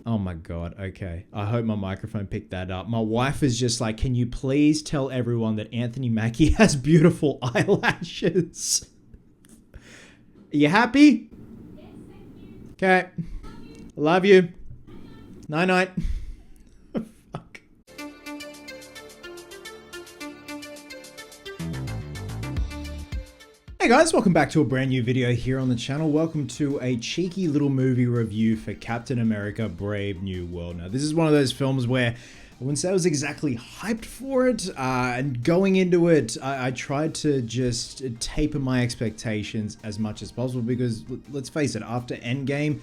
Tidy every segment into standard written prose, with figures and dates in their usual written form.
Oh my God. Okay. I hope my microphone picked that up. My wife is just like, can you please tell everyone that Anthony Mackie has beautiful eyelashes? Are you happy? Okay. Love you. Night night. Fuck. Hey guys, welcome back to a brand new video here on the channel. Welcome to a cheeky little movie review for Captain America Brave New World. Now, this is one of those films where I wouldn't say I was exactly hyped for it, and going into it, I tried to just taper my expectations as much as possible because, let's face it, after Endgame,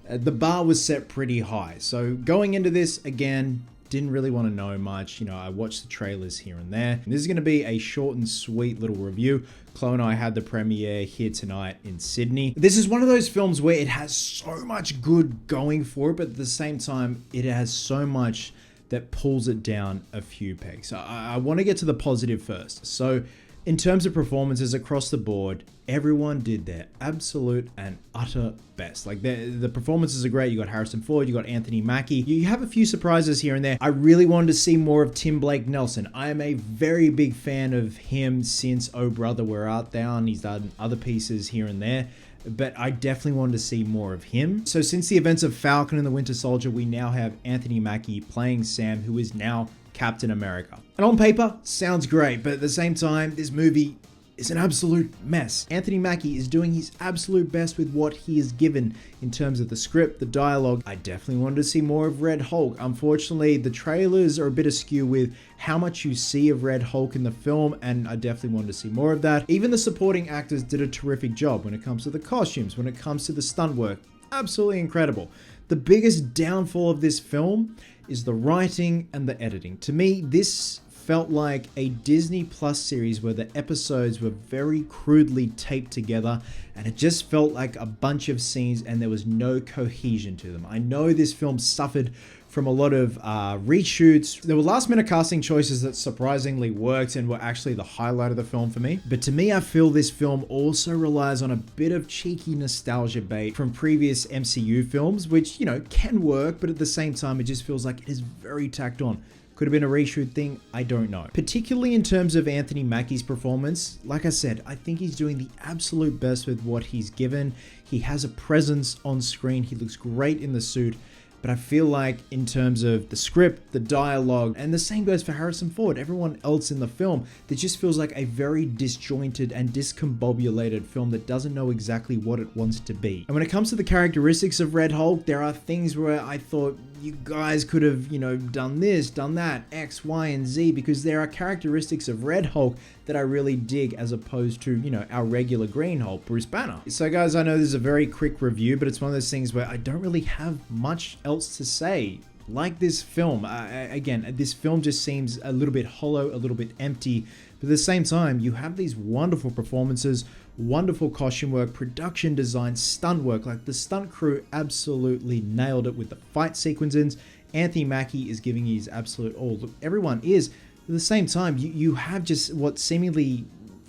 the bar was set pretty high. So going into this, again, didn't really want to know much. You know, I watched the trailers here and there. And this is going to be a short and sweet little review. Chloe and I had the premiere here tonight in Sydney. This is one of those films where it has so much good going for it, but at the same time, it has so much that pulls it down a few pegs. I want to get to the positive first. So in terms of performances across the board, everyone did their absolute and utter best. Like the performances are great. You got Harrison Ford, you got Anthony Mackie. You have a few surprises here and there. I really wanted to see more of Tim Blake Nelson. I am a very big fan of him since Oh Brother, Where Art Thou? And he's done other pieces here and there, but I definitely wanted to see more of him. So since the events of Falcon and the Winter Soldier, we now have Anthony Mackie playing Sam, who is now Captain America. And on paper, sounds great, but at the same time, this movie is an absolute mess. Anthony Mackie is doing his absolute best with what he is given in terms of the script, the dialogue. I definitely wanted to see more of Red Hulk. Unfortunately, the trailers are a bit askew with how much you see of Red Hulk in the film, and I definitely wanted to see more of that. Even the supporting actors did a terrific job when it comes to the costumes, when it comes to the stunt work. Absolutely incredible. The biggest downfall of this film is the writing and the editing. To me, this felt like a Disney Plus series where the episodes were very crudely taped together, and it just felt like a bunch of scenes and there was no cohesion to them. I know this film suffered from a lot of reshoots. There were last minute casting choices that surprisingly worked and were actually the highlight of the film for me. But to me, I feel this film also relies on a bit of cheeky nostalgia bait from previous MCU films, which, you know, can work, but at the same time, it just feels like it is very tacked on. Could have been a reshoot thing, I don't know. Particularly in terms of Anthony Mackie's performance, like I said, I think he's doing the absolute best with what he's given. He has a presence on screen, he looks great in the suit, but I feel like in terms of the script, the dialogue, and the same goes for Harrison Ford, everyone else in the film, it just feels like a very disjointed and discombobulated film that doesn't know exactly what it wants to be. And when it comes to the characteristics of Red Hulk, there are things where I thought you guys could have, you know, done this, done that, X, Y, and Z, because there are characteristics of Red Hulk that I really dig as opposed to, you know, our regular Green Hulk, Bruce Banner. So guys, I know this is a very quick review, but it's one of those things where I don't really have much else to say. Like this film, again, this film just seems a little bit hollow, a little bit empty, but at the same time, you have these wonderful performances, wonderful costume work, production design, stunt work. Like the stunt crew absolutely nailed it with the fight sequences. Anthony Mackie is giving his absolute all. Look, everyone is. At the same time, you have just what seemingly,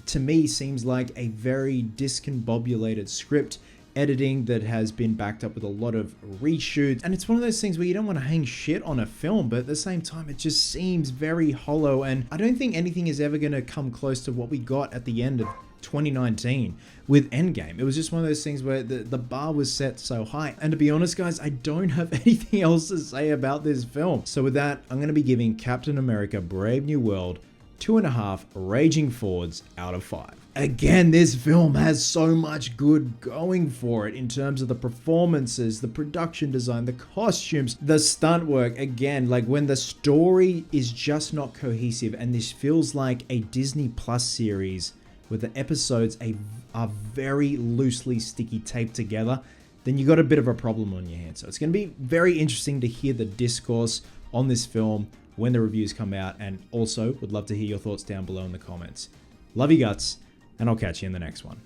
to me, seems like a very discombobulated script, editing that has been backed up with a lot of reshoots. And it's one of those things where you don't want to hang shit on a film, but at the same time, it just seems very hollow. And I don't think anything is ever going to come close to what we got at the end of 2019 with Endgame. It was just one of those things where the bar was set so high. And to be honest, guys, I don't have anything else to say about this film. So with that, I'm going to be giving Captain America Brave New World 2.5 Raging Fords out of 5. Again, this film has so much good going for it in terms of the performances, the production design, the costumes, the stunt work. Again, like when the story is just not cohesive and this feels like a Disney Plus series where the episodes are very loosely sticky taped together, then you got a bit of a problem on your hands. So it's going to be very interesting to hear the discourse on this film when the reviews come out, and also would love to hear your thoughts down below in the comments. Love you guts, and I'll catch you in the next one.